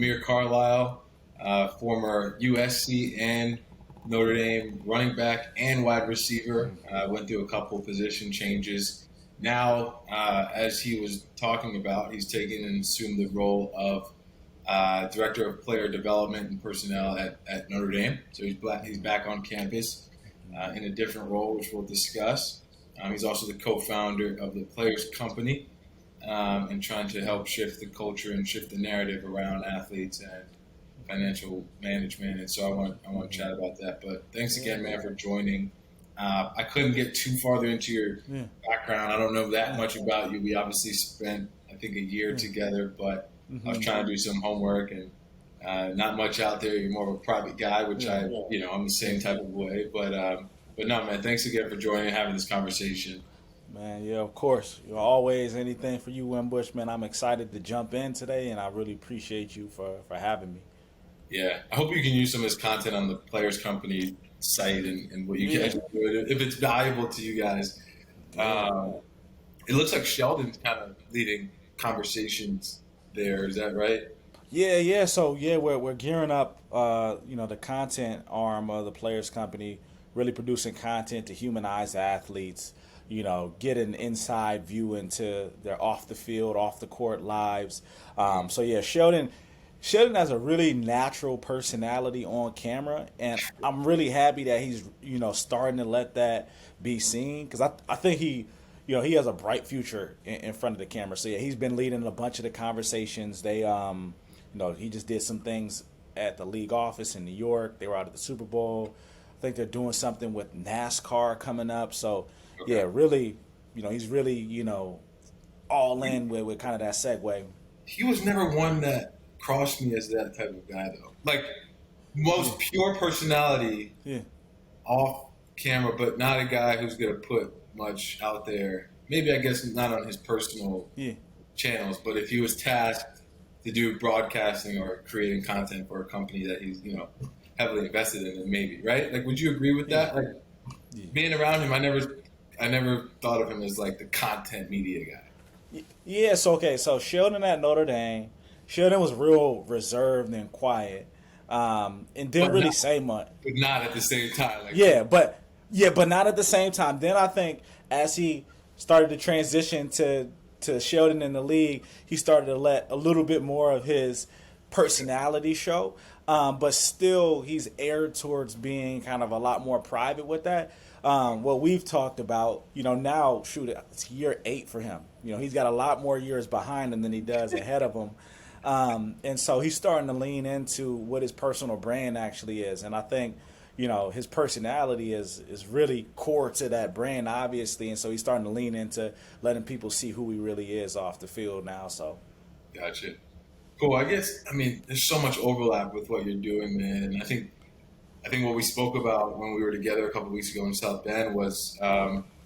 Amir Carlisle, former USC and Notre Dame running back and wide receiver. Went through a couple position changes. Now, as he was talking about, he's taken and assumed the role of Director of Player Development and Personnel at Notre Dame. So he's back on campus in a different role, which we'll discuss. He's also the co-founder of the Players Company, and trying to help shift the culture and shift the narrative around athletes and financial management. And so I want to chat about that. But thanks again, man, for joining. I couldn't get too farther into your background. I don't know that much about you. We obviously spent, I think, a year together, but I was trying to do some homework and not much out there. You're more of a private guy, which I'm the same type of way. But no, man, thanks again for joining and having this conversation. Man, yeah, of course. You're always anything for you, Wimbush, man. I'm excited to jump in today, and I really appreciate you for having me. Yeah, I hope you can use some of this content on the Players Company site and what you guys do, if it's valuable to you guys. It looks like Sheldon's kind of leading conversations there. Is that right? Yeah. So we're gearing up. The content arm of the Players Company, really producing content to humanize athletes. Get an inside view into their off the field, off the court lives. Sheldon has a really natural personality on camera, and I'm really happy that he's starting to let that be seen, because I think he has a bright future in front of the camera. So yeah, he's been leading a bunch of the conversations. They he just did some things at the league office in New York. They were out at the Super Bowl. I think they're doing something with NASCAR coming up. So yeah, really, he's really all in with kind of that segue. He was never one that crossed me as that type of guy, though. Like, most pure personality off camera, but not a guy who's going to put much out there. Maybe, I guess, not on his personal channels, but if he was tasked to do broadcasting or creating content for a company that he's, heavily invested in, then maybe, right? Like, would you agree with that? Like, being around him, I never thought of him as, like, the content media guy. Yeah, so Sheldon at Notre Dame, Sheldon was real reserved and quiet, and didn't really say much. But not at the same time. But not at the same time. Then I think as he started to transition to Sheldon in the league, he started to let a little bit more of his personality show. But still, he's aired towards being kind of a lot more private with that. What we've talked about, now, it's year 8 for him. He's got a lot more years behind him than he does ahead of him. And so he's starting to lean into what his personal brand actually is. And I think, his personality is really core to that brand, obviously. And so he's starting to lean into letting people see who he really is off the field now. So, gotcha. Cool. I guess, there's so much overlap with what you're doing, man. And I think what we spoke about when we were together a couple of weeks ago in South Bend was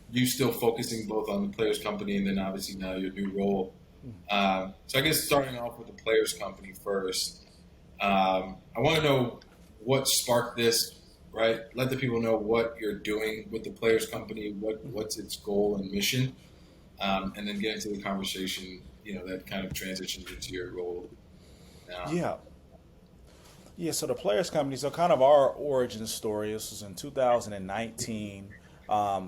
you still focusing both on the Players Company and then obviously now your new role. So I guess starting off with the Players Company first, I want to know what sparked this, right? Let the people know what you're doing with the Players Company, what's its goal and mission, and then get into the conversation, that kind of transitions into your role now. Yeah, so the Players Company, so kind of our origin story, this was in 2019. I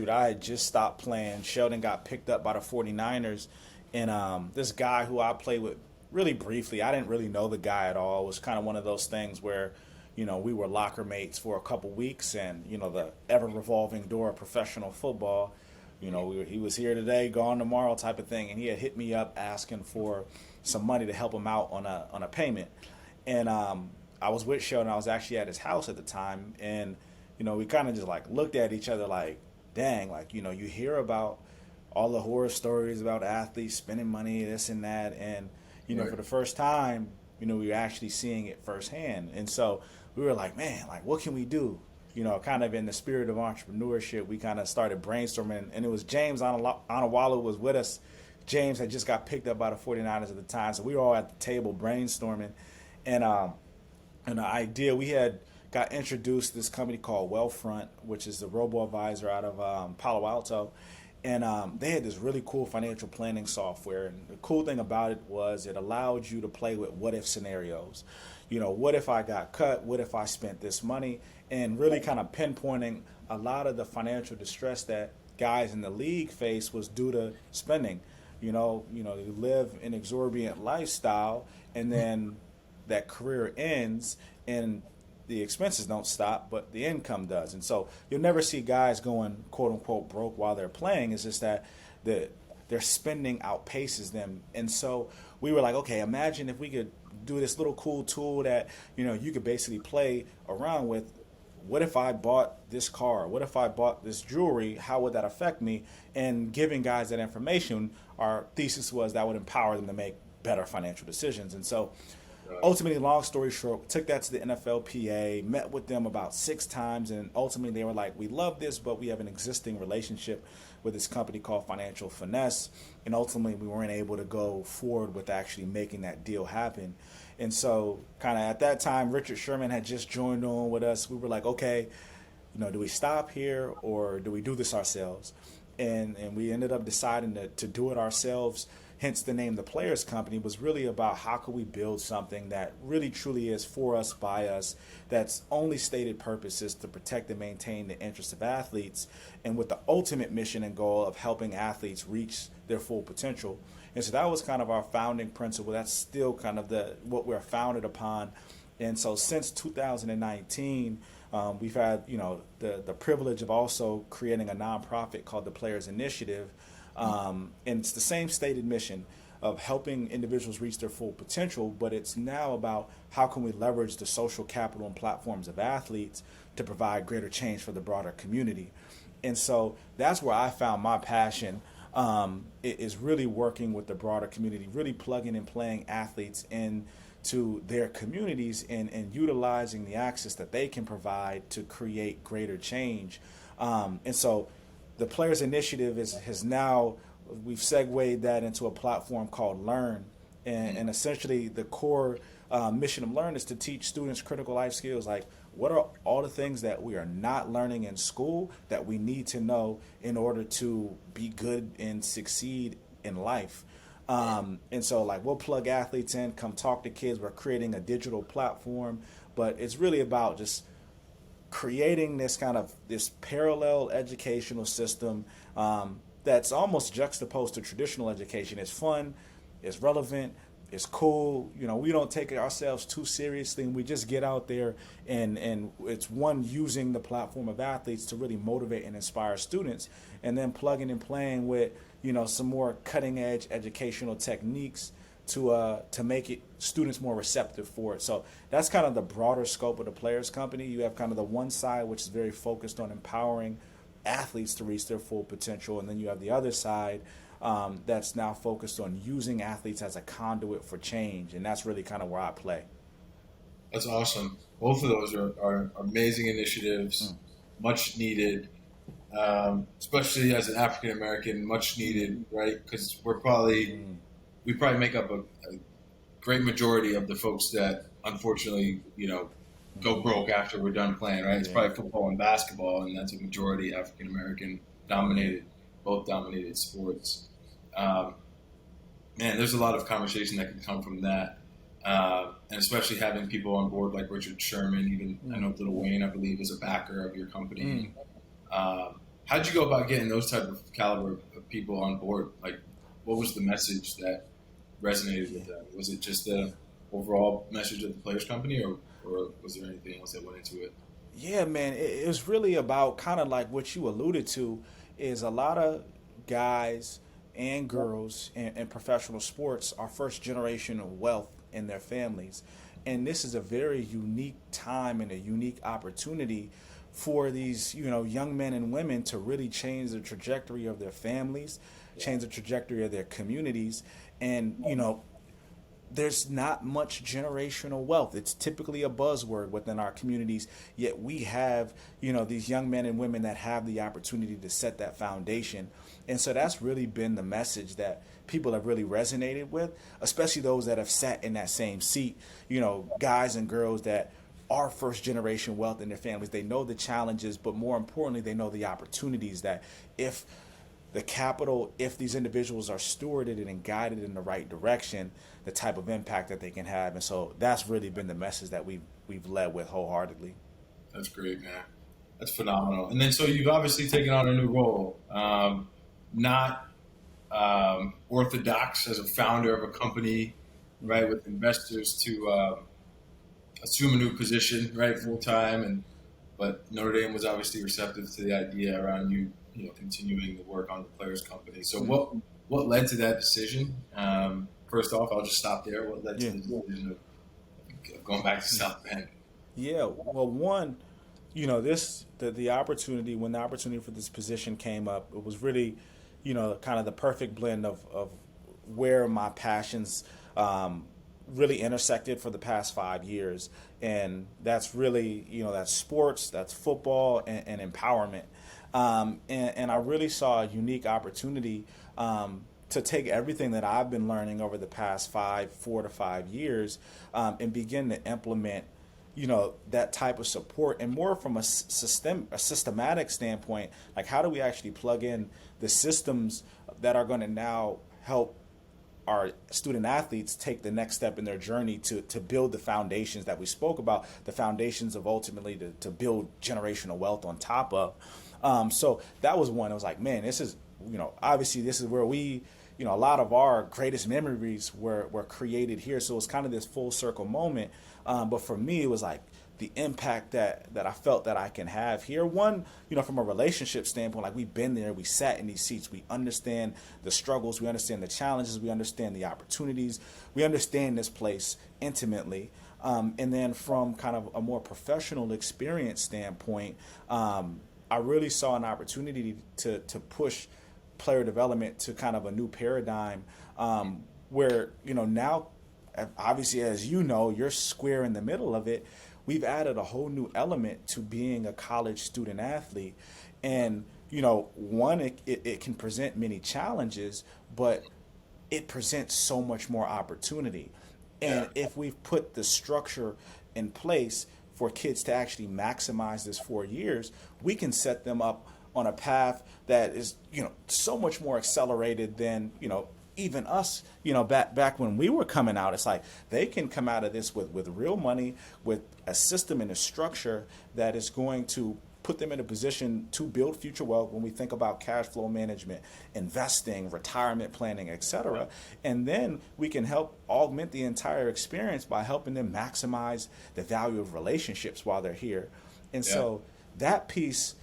had just stopped playing. Sheldon got picked up by the 49ers, and this guy who I played with really briefly, I didn't really know the guy at all. It was kind of one of those things where, we were locker mates for a couple weeks, and, the ever-revolving door of professional football, he was here today, gone tomorrow type of thing, and he had hit me up asking for some money to help him out on a payment. And I was with Sheldon. I was actually at his house at the time, and we kind of just like looked at each other like, dang, like you hear about all the horror stories about athletes spending money, this and that, and for the first time, we were actually seeing it firsthand. And so we were like, man, like what can we do? Kind of in the spirit of entrepreneurship, we kind of started brainstorming, and it was James Anawalu was with us. James had just got picked up by the 49ers at the time, so we were all at the table brainstorming. And the idea, we had got introduced to this company called Wealthfront, which is the robo-advisor out of Palo Alto. And they had this really cool financial planning software. And the cool thing about it was it allowed you to play with what if scenarios. What if I got cut? What if I spent this money? And really kind of pinpointing a lot of the financial distress that guys in the league face was due to spending. They live an exorbitant lifestyle, and then that career ends, and the expenses don't stop, but the income does. And so you'll never see guys going quote unquote broke while they're playing. It's just that their spending outpaces them. And so we were like, okay, imagine if we could do this little cool tool that you could basically play around with. What if I bought this car? What if I bought this jewelry? How would that affect me? And giving guys that information, our thesis was that would empower them to make better financial decisions. And so ultimately, long story short, took that to the NFLPA, met with them about 6 times, and ultimately they were like, we love this, but we have an existing relationship with this company called Financial Finesse, and ultimately we weren't able to go forward with actually making that deal happen. And so kind of at that time, Richard Sherman had just joined on with us. We were like, okay, do we stop here or do we do this ourselves? And we ended up deciding to do it ourselves. Hence the name The Players Company was really about how could we build something that really truly is for us, by us, that's only stated purpose is to protect and maintain the interests of athletes, and with the ultimate mission and goal of helping athletes reach their full potential. And so that was kind of our founding principle. That's still kind of what we're founded upon. And so since 2019, we've had the privilege of also creating a nonprofit called the Players Initiative. And it's the same stated mission of helping individuals reach their full potential, but it's now about how can we leverage the social capital and platforms of athletes to provide greater change for the broader community. And so that's where I found my passion. It is really working with the broader community, really plugging and playing athletes into their communities and utilizing the access that they can provide to create greater change. And so the Players Initiative has now, we've segued that into a platform called Learn. And essentially the core mission of Learn is to teach students critical life skills like what are all the things that we are not learning in school that we need to know in order to be good and succeed in life. And so like we'll plug athletes in, come talk to kids. We're creating a digital platform, but it's really about just creating this parallel educational system that's almost juxtaposed to traditional education. It's fun, it's relevant, it's cool. We don't take ourselves too seriously, and we just get out there and it's using the platform of athletes to really motivate and inspire students, and then plugging and playing with some more cutting edge educational techniques to make students more receptive for it. So that's kind of the broader scope of the Players Company. You have kind of the one side which is very focused on empowering athletes to reach their full potential, and then you have the other side that's now focused on using athletes as a conduit for change, and that's really kind of where I play. That's awesome. Both of those are amazing initiatives, much needed, especially as an African American, much needed, right? Because we probably make up a great majority of the folks that unfortunately, go broke after we're done playing, right? It's probably football and basketball, and that's a majority African American both dominated sports. Man, there's a lot of conversation that can come from that. And especially having people on board like Richard Sherman, even I know Lil Wayne, I believe, is a backer of your company. How'd you go about getting those type of caliber of people on board? Like, what was the message that resonated with them? Was it just the overall message of the Players Company, or was there anything else that went into it? Yeah, man, it was really about kind of like what you alluded to, is a lot of guys and girls in professional sports are first generation of wealth in their families. And this is a very unique time and a unique opportunity for these, young men and women to really change the trajectory of their families, change the trajectory of their communities. And, there's not much generational wealth. It's typically a buzzword within our communities, yet we have, these young men and women that have the opportunity to set that foundation. And so that's really been the message that people have really resonated with, especially those that have sat in that same seat, guys and girls that are first generation wealth in their families. They know the challenges, but more importantly, they know the opportunities that if the capital, if these individuals are stewarded and guided in the right direction, the type of impact that they can have. And so that's really been the message that we've led with wholeheartedly. That's great, man. That's phenomenal. And then, so you've obviously taken on a new role, not orthodox as a founder of a company, right, with investors to assume a new position, right, full time. But Notre Dame was obviously receptive to the idea around continuing to work on the Players Company. So what led to that decision? First off, I'll just stop there. What led to the decision of going back to South Bend? Yeah, well, one, the opportunity, when the opportunity for this position came up, it was really, kind of the perfect blend of where my passions really intersected for the past 5 years. And that's really, that's sports, that's football, and empowerment. And I really saw a unique opportunity to take everything that I've been learning over the past 4 to 5 years, and begin to implement, that type of support, and more from a systematic standpoint. Like, how do we actually plug in the systems that are going to now help our student athletes take the next step in their journey to build the foundations that we spoke about, the foundations of ultimately to build generational wealth on top of. So that was one. It was like, man, this is, obviously this is where we, a lot of our greatest memories were created here. So it's kind of this full circle moment. But for me, it was like the impact that I felt that I can have here. One, from a relationship standpoint, like, we've been there, we sat in these seats, we understand the struggles, we understand the challenges, we understand the opportunities, we understand this place intimately. And then from kind of a more professional experience standpoint, I really saw an opportunity to push player development to kind of a new paradigm, where, now, obviously, as you're square in the middle of it. We've added a whole new element to being a college student athlete. And, one, it can present many challenges, but it presents so much more opportunity. And if we've put the structure in place for kids to actually maximize this 4 years, we can set them up on a path that is, so much more accelerated than, even us, back when we were coming out. It's like they can come out of this with real money, with a system and a structure that is going to put them in a position to build future wealth when we think about cash flow management, investing, retirement planning, etc. And then we can help augment the entire experience by helping them maximize the value of relationships while they're here. And so that piece,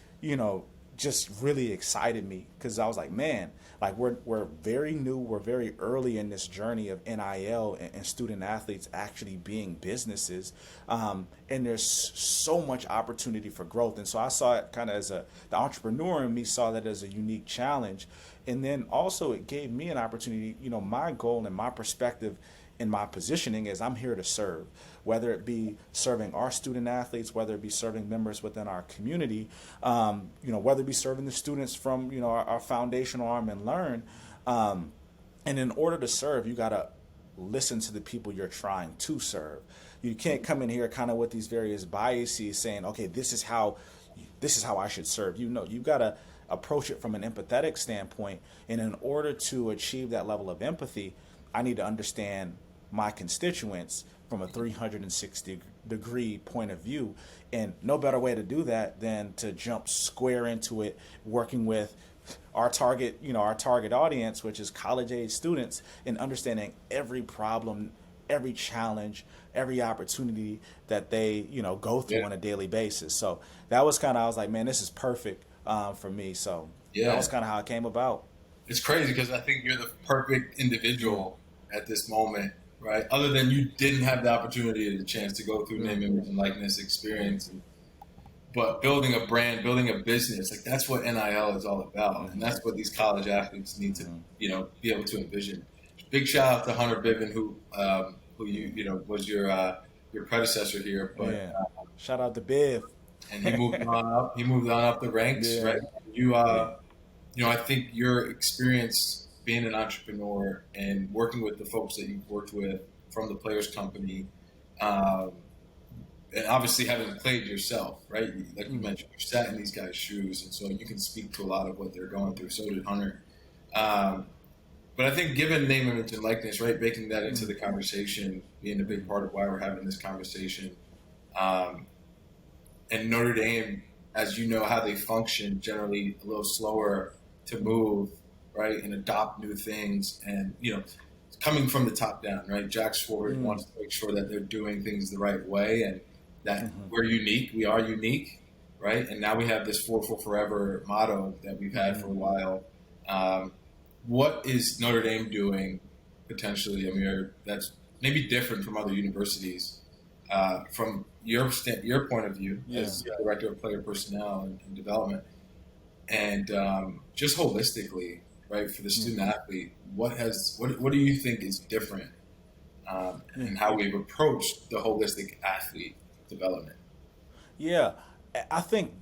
just really excited me, because I was like, man, like, we're very new, we're very early in this journey of NIL and student athletes actually being businesses, and there's so much opportunity for growth. And so I saw it kind of as the entrepreneur in me saw that as a unique challenge, and then also it gave me an opportunity. My goal and my perspective in my positioning is I'm here to serve, whether it be serving our student athletes, whether it be serving members within our community, whether it be serving the students from, our foundational arm and learn. And in order to serve, you got to listen to the people you're trying to serve. You can't come in here kind of with these various biases saying, okay, this is how I should serve. You've got to approach it from an empathetic standpoint. And in order to achieve that level of empathy, I need to understand my constituents from a 360-degree point of view. And no better way to do that than to jump square into it, working with our target audience, which is college-age students, and understanding every problem, every challenge, every opportunity that they, go through on a daily basis. So that was I was like, man, this is perfect for me. So that was kind of how it came about. It's crazy because I think you're the perfect individual at this moment, right? Other than you didn't have the opportunity or the chance to go through name, image, and likeness experience, but building a brand, building a business, like, that's what NIL is all about, and that's what these college athletes need to, be able to envision. Big shout out to Hunter Biven, who was your predecessor here, but shout out to Biv, and he moved on up. He moved on up the ranks, right? I think your experience being an entrepreneur and working with the folks that you've worked with from the Players Company, and obviously having played yourself, right? Like you mentioned, you sat in these guys' shoes, and so you can speak to a lot of what they're going through. So did Hunter. Um, but I think given name, image, and likeness, right, baking that into the conversation, being a big part of why we're having this conversation, um, and Notre Dame, as you know how they function, generally a little slower to move, right, and adopt new things, and coming from the top down, right? Jack Sword wants to make sure that they're doing things the right way, and that we're unique. We are unique, right? And now we have this "for forever" motto that we've had for a while. What is Notre Dame doing potentially, Amir, that's maybe different from other universities? From your point of view as director of player personnel and development, and just holistically, right, for the student athlete, what do you think is different, in how we've approached the holistic athlete development? Yeah, I think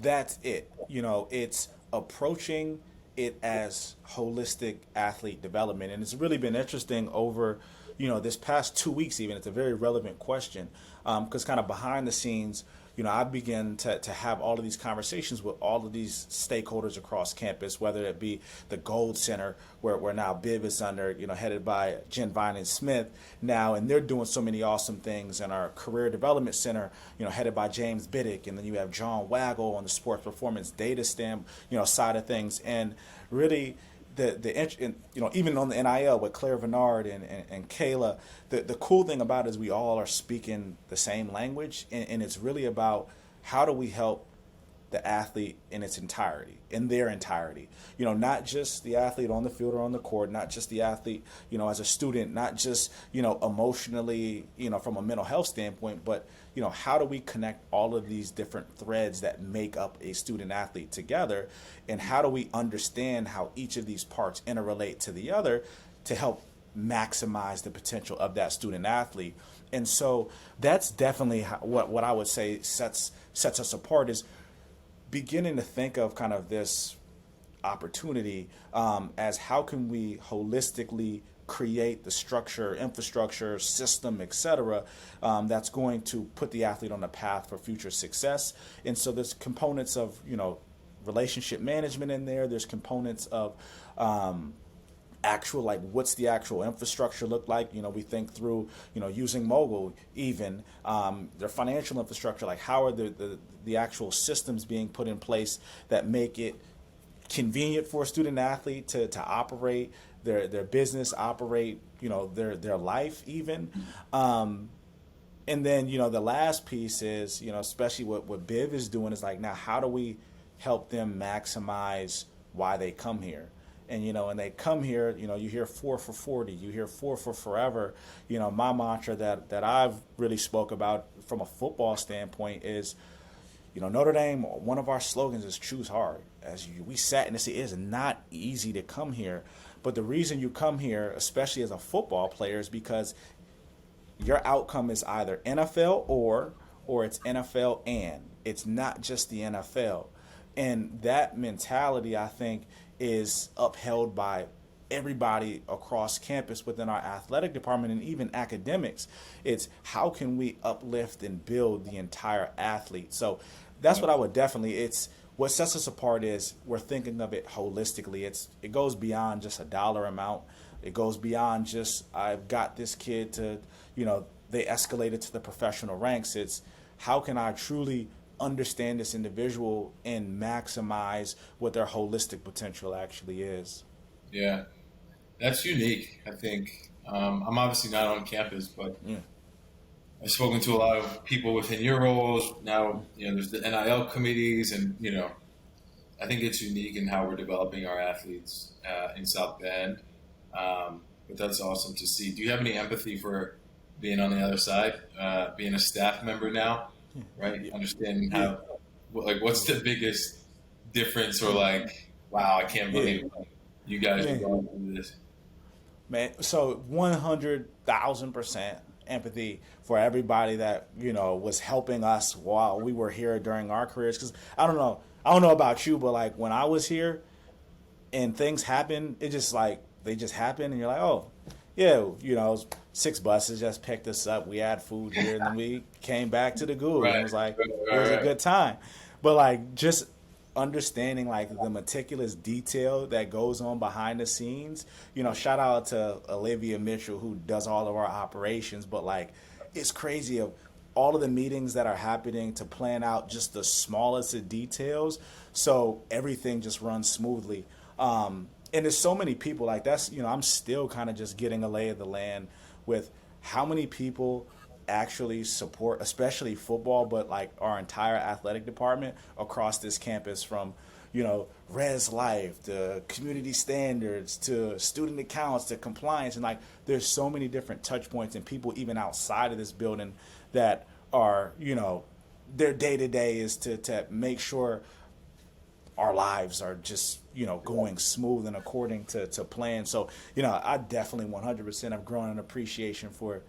that's it. It's approaching it as holistic athlete development, and it's really been interesting over, this past 2 weeks. Even it's a very relevant question, because kind of behind the scenes, I begin to have all of these conversations with all of these stakeholders across campus, whether it be the Gold Center, where now Biv is under, headed by Jen Vine and Smith now, and they're doing so many awesome things, and our Career Development Center, headed by James Biddick, and then you have John Waggle on the sports performance data side of things, and really even on the NIL with Claire Vernard and Kayla, the cool thing about it is we all are speaking the same language, and it's really about how do we help the athlete in their entirety. Not just the athlete on the field or on the court, not just the athlete, as a student, not just, emotionally, from a mental health standpoint, but, how do we connect all of these different threads that make up a student athlete together, and how do we understand how each of these parts interrelate to the other to help maximize the potential of that student athlete. And so that's definitely what I would say sets us apart, is beginning to think of kind of this opportunity, as how can we holistically create the structure, infrastructure, system, etc., that's going to put the athlete on a path for future success. And so there's components of relationship management in there. There's components of actual, like, what's the actual infrastructure look like? We think through using MOGL, even their financial infrastructure, like how are the actual systems being put in place that make it convenient for a student athlete to operate their business, operate their life even. And then the last piece is especially what Biv is doing is like, now how do we help them maximize why they come here? And and they come here, you hear 4 for 40, you hear 4 for forever. My mantra that I've really spoke about from a football standpoint is, Notre Dame, one of our slogans is choose hard. We sat and it is not easy to come here, but the reason you come here, especially as a football player, is because your outcome is either NFL or it's NFL, and it's not just the NFL. And that mentality, I think, is upheld by everybody across campus within our athletic department and even academics. It's how can we uplift and build the entire athlete. So that's what I would definitely, it's what sets us apart is we're thinking of it holistically. It goes beyond just a dollar amount. It goes beyond just I've got this kid to, they escalated to the professional ranks. It's how can I truly understand this individual and maximize what their holistic potential actually is. Yeah, that's unique, I think. I'm obviously not on campus, but I've spoken to a lot of people within your roles. Now, there's the NIL committees, and, I think it's unique in how we're developing our athletes in South Bend. But that's awesome to see. Do you have any empathy for being on the other side, being a staff member now, right? Understanding how, what's the biggest difference, or like, wow, I can't believe you guys are going through this. Man, so 100,000% empathy for everybody that was helping us while we were here during our careers. Because I don't know about you, but like when I was here and things happen, it just like they just happen, and you're like, oh, yeah, 6 buses just picked us up. We had food here, and then we came back to the Goog, and Right, it was like right, it was a right, good time. But like just understanding like the meticulous detail that goes on behind the scenes. Shout out to Olivia Mitchell who does all of our operations, but like it's crazy of all of the meetings that are happening to plan out just the smallest of details so everything just runs smoothly. And there's so many people like that's I'm still kind of just getting a lay of the land with how many people actually support especially football, but like our entire athletic department across this campus, from res life to community standards to student accounts to compliance. And like there's so many different touch points and people even outside of this building that are their day to day is to make sure our lives are just going smooth and according to plan. So I definitely 100% have grown an appreciation for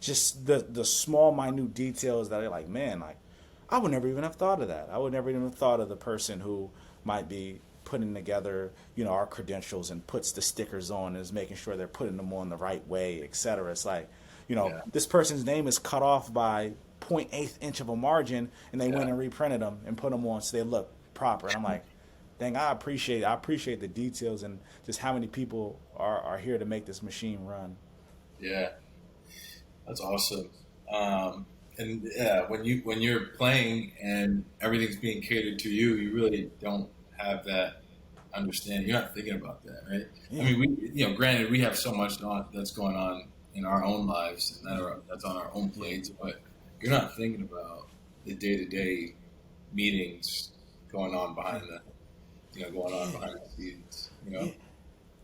just the small minute details that are like, man, like I would never even have thought of that. I would never even have thought of the person who might be putting together our credentials and puts the stickers on and is making sure they're putting them on the right way, etc. It's like yeah, this person's name is cut off by 0.8 inch of a margin, and they went yeah, and reprinted them and put them on so they look proper. And I'm like, dang, I appreciate the details and just how many people are here to make this machine run. yeah. That's awesome. And yeah, when you're playing and everything's being catered to you, you really don't have that understanding. You're not thinking about that, right? I Yeah, mean, granted, we have so much that's going on in our own lives and that's on our own yeah, plates, but you're not thinking about the day to day meetings going on yeah, going on yeah, behind the scenes. yeah.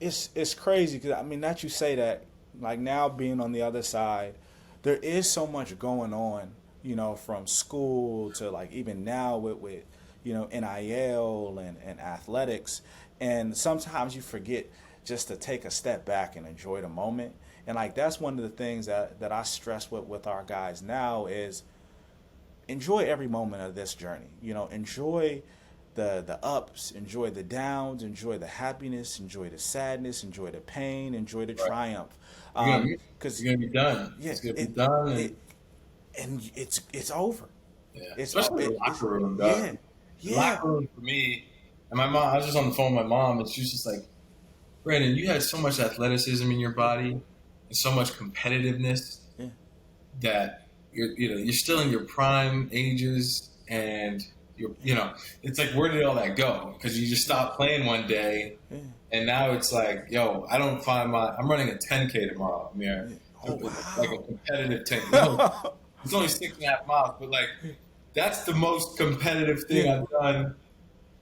It's crazy because I mean, not you say that. Like now being on the other side, there is so much going on. From school to like even now with NIL and athletics, and sometimes you forget just to take a step back and enjoy the moment. And like that's one of the things that I stress with our guys now is enjoy every moment of this journey. Enjoy the ups, enjoy the downs, enjoy the happiness, enjoy the sadness, enjoy the pain, enjoy the Right. triumph. You're gonna be Because you're gonna be done. yeah, It's gonna be done, and it and it's over. yeah, It's especially the it's locker room, yeah, dog. The yeah, locker room for me, and my mom. I was just on the phone with my mom, and she was just like, "Brandon, you had so much athleticism in your yeah, body and so much competitiveness yeah, that you're still in your prime ages, and it's like where did all that go? Because you just stopped playing one day, yeah, and now it's like, yo, I don't find I'm running a 10K tomorrow, Amir, yeah. Oh like a wow. competitive 10K. It's only 6.5 miles, but like that's the most competitive thing Yeah, I've done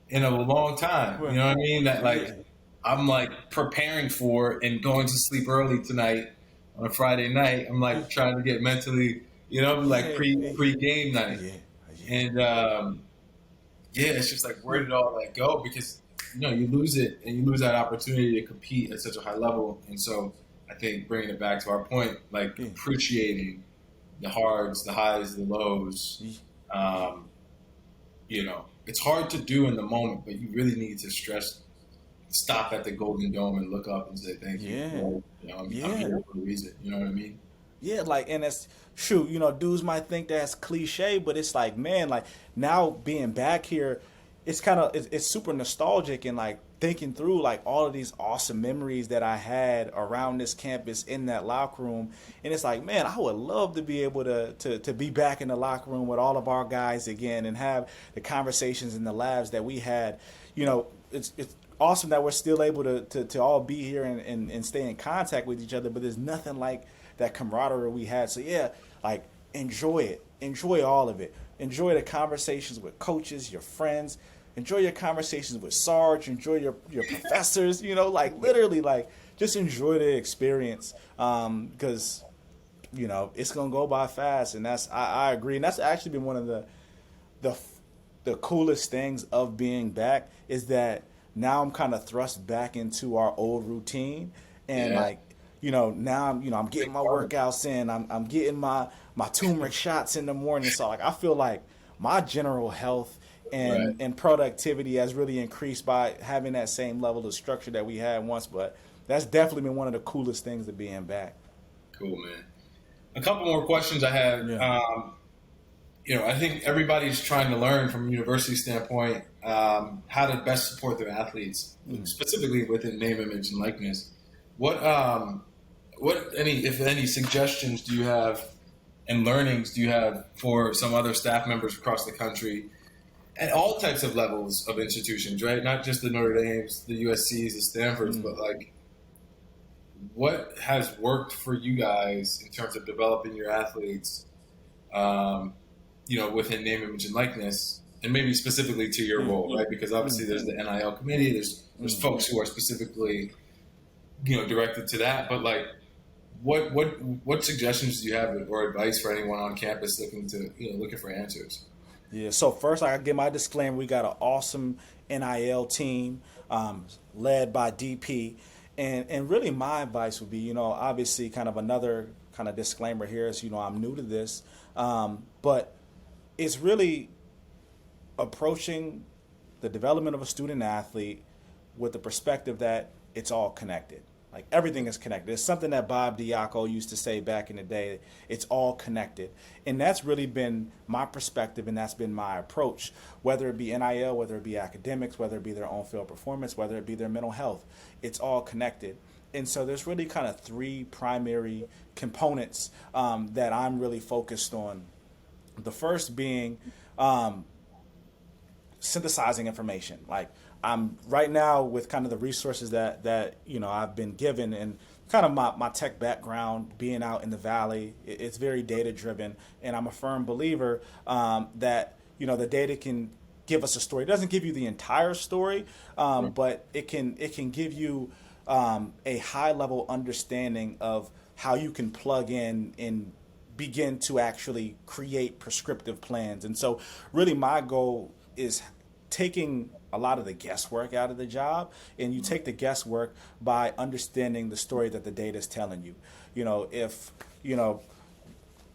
in a long time. You well, know what I mean? That yeah, like I'm like preparing for and going to sleep early tonight on a Friday night. I'm yeah, like trying to get mentally, like yeah, yeah, pre game night. yeah, yeah, And yeah, it's just like where yeah, did all that go? Because you lose it and you lose that opportunity to compete at such a high level. And so I think bringing it back to our point, like yeah, appreciating the hards, the highs, the lows. yeah. Um, it's hard to do in the moment, but you really need to stop at the Golden Dome and look up and say thank you. Yeah. I'm Yeah. here for a reason. You know what I mean? Yeah, like, and it's shoot, dudes might think that's cliche, but it's like, man, like now being back here, it's kind of it's super nostalgic and like thinking through like all of these awesome memories that I had around this campus in that locker room, and it's like, man, I would love to be able to be back in the locker room with all of our guys again and have the conversations in the labs that we had. It's awesome that we're still able to all be here and stay in contact with each other, but there's nothing like that camaraderie we had. So yeah, like enjoy it, enjoy all of it, enjoy the conversations with coaches, your friends, enjoy your conversations with Sarge, enjoy your professors. Like literally, like just enjoy the experience, because it's gonna go by fast, and I agree, and that's actually been one of the the coolest things of being back is that now I'm kind of thrust back into our old routine, and Yeah. like now I'm getting Big my part. workouts in. I'm getting my turmeric shots in the morning. So like I feel like my general health Right. and productivity has really increased by having that same level of structure that we had once. But that's definitely been one of the coolest things to being back. Cool, man. A couple more questions I have. Yeah. I think everybody's trying to learn from a university standpoint how to best support their athletes, specifically within name, image, and likeness. What any, if any, suggestions do you have and learnings do you have for some other staff members across the country at all types of levels of institutions, right? Not just the Notre Dames, the USCs, the Stanfords, but like what has worked for you guys in terms of developing your athletes, within name, image, and likeness, and maybe specifically to your role, right? Because obviously there's the NIL committee, there's folks who are specifically, directed to that. But like, what suggestions do you have or advice for anyone on campus looking for answers? Yeah, so first I give my disclaimer. We got an awesome NIL team led by DP. And really my advice would be, obviously kind of another kind of disclaimer here is, I'm new to this, but it's really approaching the development of a student athlete with the perspective that it's all connected. Like everything is connected. It's something that Bob Diaco used to say back in the day. It's all connected. And that's really been my perspective, and that's been my approach, whether it be NIL, whether it be academics, whether it be their on-field performance, whether it be their mental health. It's all connected. And so there's really kind of three primary components that I'm really focused on. The first being synthesizing information. Like I'm right now with kind of the resources that I've been given, and kind of my tech background being out in the Valley, it's very data driven, and I'm a firm believer that the data can give us a story. It doesn't give you the entire story, but it can give you a high level understanding of how you can plug in and begin to actually create prescriptive plans. And so really my goal is taking a lot of the guesswork out of the job, and you take the guesswork by understanding the story that the data is telling you. If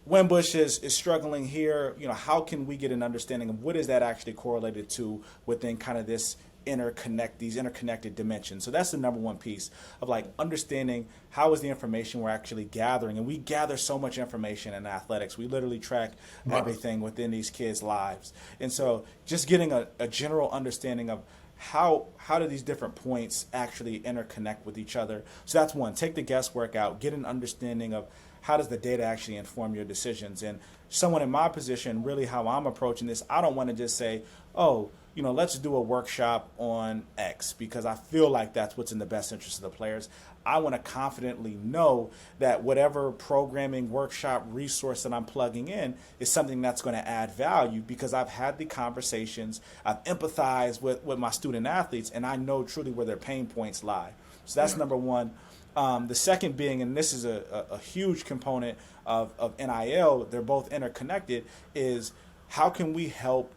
Wimbush is struggling here, how can we get an understanding of what is that actually correlated to within kind of these interconnected dimensions. So that's the number one piece of like understanding how is the information we're actually gathering. And we gather so much information in athletics. We literally track everything within these kids' lives. And so just getting a general understanding of how do these different points actually interconnect with each other. So that's one, take the guesswork out, get an understanding of how does the data actually inform your decisions. And someone in my position, really how I'm approaching this, I don't want to just say, oh, let's do a workshop on X because I feel like that's what's in the best interest of the players. I want to confidently know that whatever programming, workshop, resource that I'm plugging in is something that's going to add value because I've had the conversations, I've empathized with my student athletes, and I know truly where their pain points lie. So that's number one. The second being, and this is a huge component of NIL, they're both interconnected, is how can we help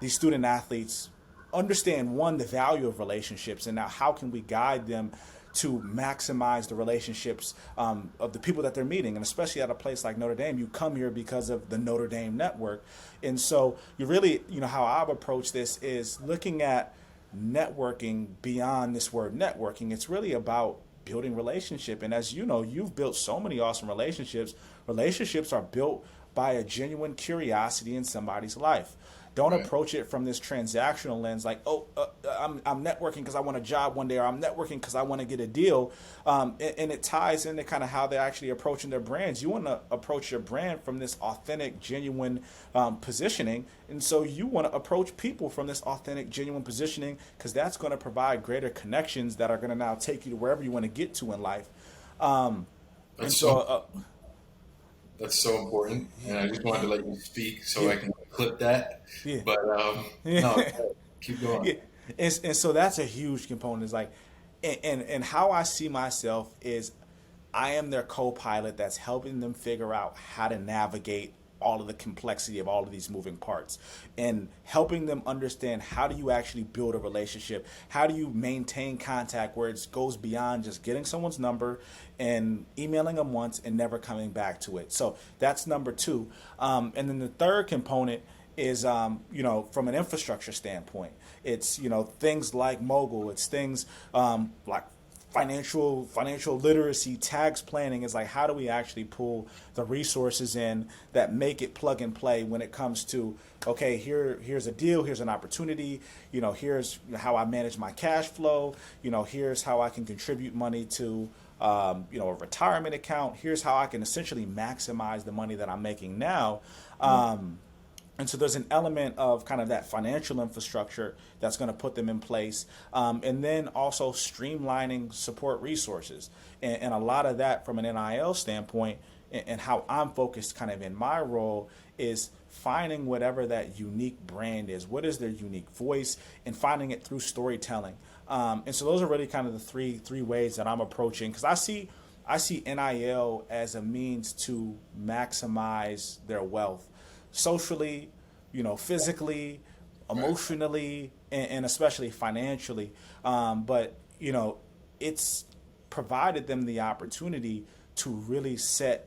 these student athletes understand, one, the value of relationships, and now how can we guide them to maximize the relationships of the people that they're meeting. And especially at a place like Notre Dame, you come here because of the Notre Dame network. And so you really, how I've approached this is looking at networking beyond this word networking. It's really about building relationship. And as you know, you've built so many awesome relationships. Relationships are built by a genuine curiosity in somebody's life. Don't approach it from this transactional lens like, I'm networking because I want a job one day, or I'm networking because I want to get a deal. And it ties into kind of how they're actually approaching their brands. You want to approach your brand from this authentic, genuine positioning. And so you want to approach people from this authentic, genuine positioning because that's going to provide greater connections that are going to now take you to wherever you want to get to in life. That's so important. And I just wanted to let you speak so I can clip that. Yeah. But no, keep going. Yeah. And so that's a huge component. Is like, and how I see myself is I am their co-pilot that's helping them figure out how to navigate all of the complexity of all of these moving parts and helping them understand how do you actually build a relationship? How do you maintain contact where it goes beyond just getting someone's number and emailing them once and never coming back to it? So that's number two. And then the third component is, from an infrastructure standpoint, it's, things like MOGL, it's things like financial literacy, tax planning. Is like, how do we actually pull the resources in that make it plug and play when it comes to, okay, here's a deal, here's an opportunity, here's how I manage my cash flow, here's how I can contribute money to a retirement account, here's how I can essentially maximize the money that I'm making now. And so there's an element of kind of that financial infrastructure that's going to put them in place. And then also streamlining support resources. And a lot of that from an NIL standpoint, and how I'm focused kind of in my role, is finding whatever that unique brand is. What is their unique voice? And finding it through storytelling. And so those are really kind of the three ways that I'm approaching. Because I see NIL as a means to maximize their wealth socially, physically, emotionally, and especially financially. But it's provided them the opportunity to really set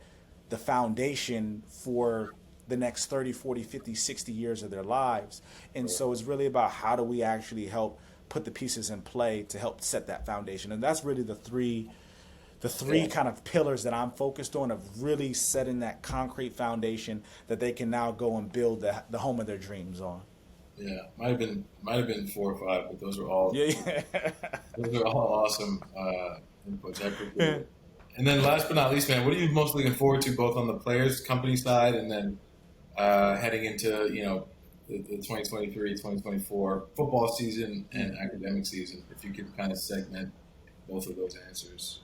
the foundation for the next 30, 40, 50, 60 years of their lives. And so it's really about how do we actually help put the pieces in play to help set that foundation. And that's really the three kind of pillars that I'm focused on, of really setting that concrete foundation that they can now go and build the home of their dreams on. Yeah, might have been 4 or 5, but those are all those are all awesome inputs. I appreciate it. And then last but not least, man, what are you most looking forward to, both on the players company side and then heading into the 2023-2024 football season and academic season? If you could kind of segment both of those answers.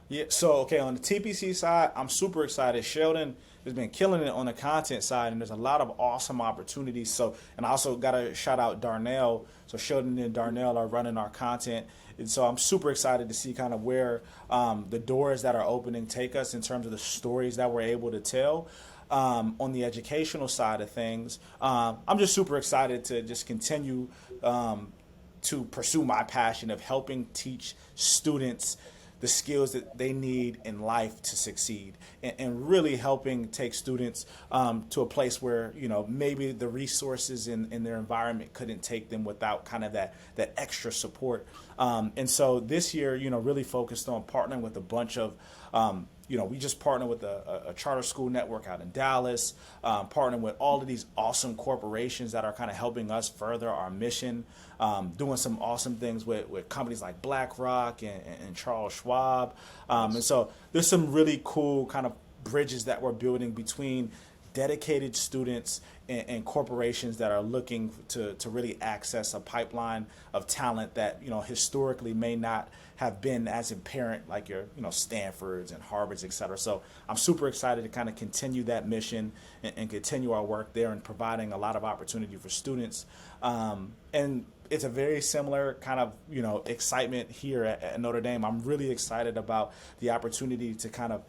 Yeah, so, okay, on the TPC side, I'm super excited. Sheldon has been killing it on the content side, and there's a lot of awesome opportunities. So, and I also got to shout out Darnell. So Sheldon and Darnell are running our content. And so I'm super excited to see kind of where the doors that are opening take us in terms of the stories that we're able to tell. On the educational side of things, I'm just super excited to just continue to pursue my passion of helping teach students the skills that they need in life to succeed, and really helping take students to a place where maybe the resources in their environment couldn't take them without kind of that extra support. And so this year, really focused on partnering with a bunch of we just partnered with a charter school network out in Dallas, partnering with all of these awesome corporations that are kind of helping us further our mission, doing some awesome things with companies like BlackRock and Charles Schwab. And so there's some really cool kind of bridges that we're building between dedicated students and corporations that are looking to really access a pipeline of talent that historically may not have been as apparent, like your Stanfords and Harvards, et cetera. So I'm super excited to kind of continue that mission and continue our work there and providing a lot of opportunity for students. And it's a very similar kind of excitement here at Notre Dame. I'm really excited about the opportunity to kind of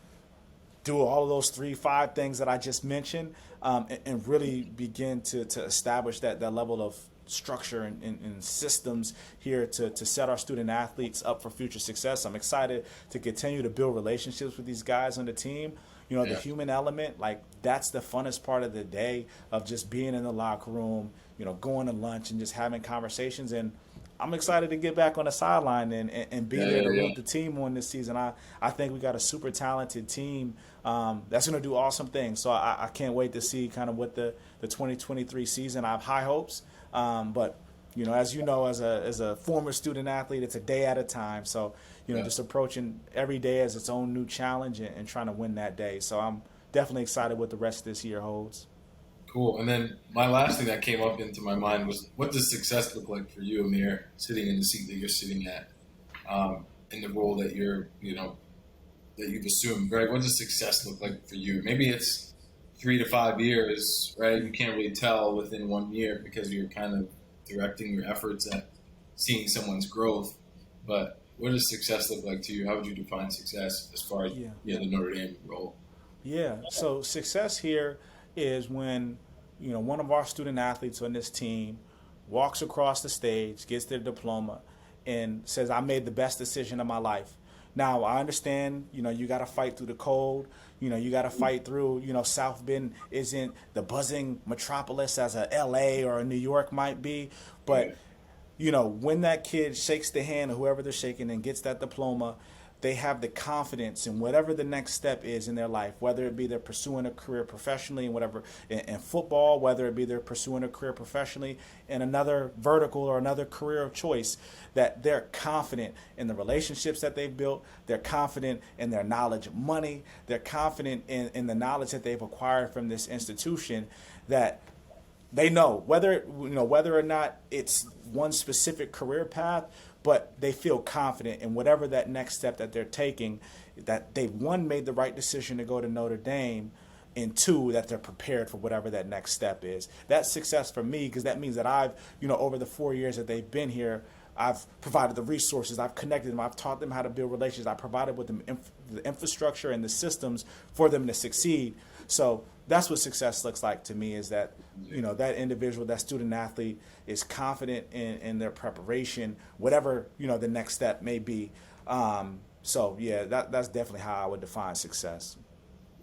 do all of those 3-5 things that I just mentioned, and really begin to establish that level of structure and systems here to set our student athletes up for future success. I'm excited to continue to build relationships with these guys on the team. The human element, like, that's the funnest part of the day, of just being in the locker room, going to lunch and just having conversations. And I'm excited to get back on the sideline and be there to root the team on this season. I think we got a super talented team that's going to do awesome things. So I can't wait to see kind of what the 2023 season. I have high hopes, but as as a former student athlete, it's a day at a time. So just approaching every day as its own new challenge and trying to win that day. So I'm definitely excited what the rest of this year holds. Cool. And then my last thing that came up into my mind was, what does success look like for you, Amir, sitting in the seat that you're sitting at, in the role that that you've assumed, right? What does success look like for you? Maybe it's 3 to 5 years, right? You can't really tell within 1 year because you're kind of directing your efforts at seeing someone's growth. But what does success look like to you? How would you define success as far as the Notre Dame role? Yeah. So success here is when one of our student athletes on this team walks across the stage, gets their diploma, and says, "I made the best decision of my life." Now, I understand, you got to fight through the cold. You got to fight through, South Bend isn't the buzzing metropolis as a LA or a New York might be. But when that kid shakes the hand of whoever they're shaking and gets that diploma, they have the confidence in whatever the next step is in their life, whether it be they're pursuing a career professionally in whatever in football, whether it be they're pursuing a career professionally in another vertical or another career of choice, that they're confident in the relationships that they've built, they're confident in their knowledge of money, they're confident in the knowledge that they've acquired from this institution, that they know whether or not it's one specific career path, but they feel confident in whatever that next step that they're taking, that they've, one, made the right decision to go to Notre Dame, and two, that they're prepared for whatever that next step is. That's success for me, because that means that I've, over the 4 years that they've been here, I've provided the resources, I've connected them, I've taught them how to build relationships, I provided with them the infrastructure and the systems for them to succeed. So that's what success looks like to me, is that, that individual, that student athlete is confident in their preparation, whatever, the next step may be. So yeah, that's definitely how I would define success.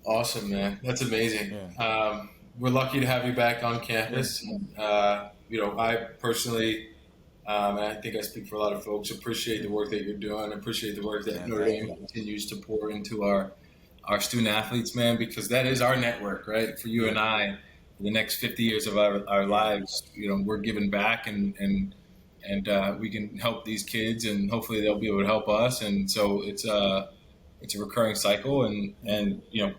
Awesome, man. That's amazing. Yeah. We're lucky to have you back on campus. I personally, and I think I speak for a lot of folks, appreciate the work that you're doing. Appreciate the work that Notre Dame continues to pour into our student athletes, man, because that is our network, right? For you and I, for the next 50 years of our lives, we're giving back, and we can help these kids, and hopefully they'll be able to help us. And so it's a recurring cycle, and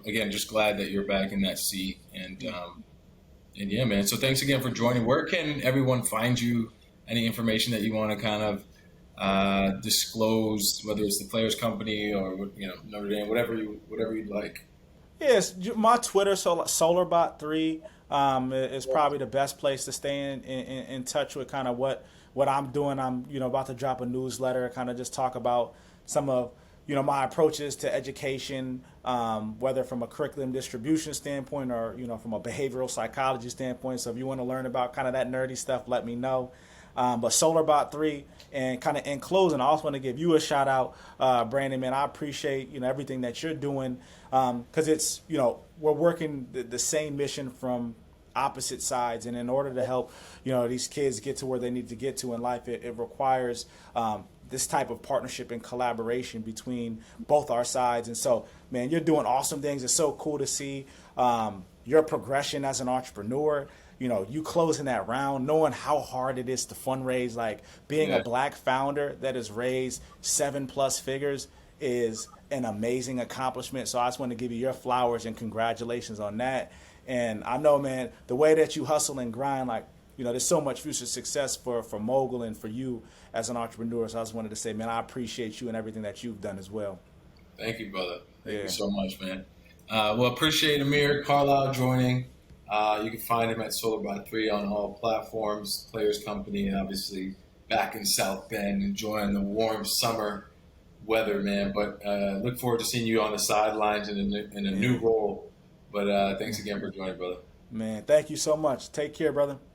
again, just glad that you're back in that seat. And yeah, man. So thanks again for joining. Where can everyone find you? Any information that you want to kind of disclose, whether it's the Players Company or Notre Dame, whatever you'd like. Yes, my Twitter, SolarBot3, is probably the best place to stay in touch with kind of what I'm doing. I'm about to drop a newsletter, kind of just talk about some of my approaches to education, whether from a curriculum distribution standpoint or from a behavioral psychology standpoint. So if you want to learn about kind of that nerdy stuff, let me know. But SolarBot3, and kind of in closing, I also want to give you a shout out, Brandon, man. I appreciate everything that you're doing, because it's we're working the same mission from opposite sides, and in order to help these kids get to where they need to get to in life, it requires this type of partnership and collaboration between both our sides. And so, man, you're doing awesome things. It's so cool to see your progression as an entrepreneur. You closing that round, knowing how hard it is to fundraise, like being a Black founder that has raised 7+ figures is an amazing accomplishment. So I just want to give you your flowers and congratulations on that. And I know, man, the way that you hustle and grind, like, there's so much future success for MOGL and for you as an entrepreneur. So I just wanted to say, man, I appreciate you and everything that you've done as well. Thank you, brother. Thank you so much, man. Well, appreciate Amir Carlisle joining. You can find him at SolarBot3 on all platforms. Players Company, and obviously back in South Bend, enjoying the warm summer weather, man. But look forward to seeing you on the sidelines in a new role. But thanks again for joining, brother. Man, thank you so much. Take care, brother.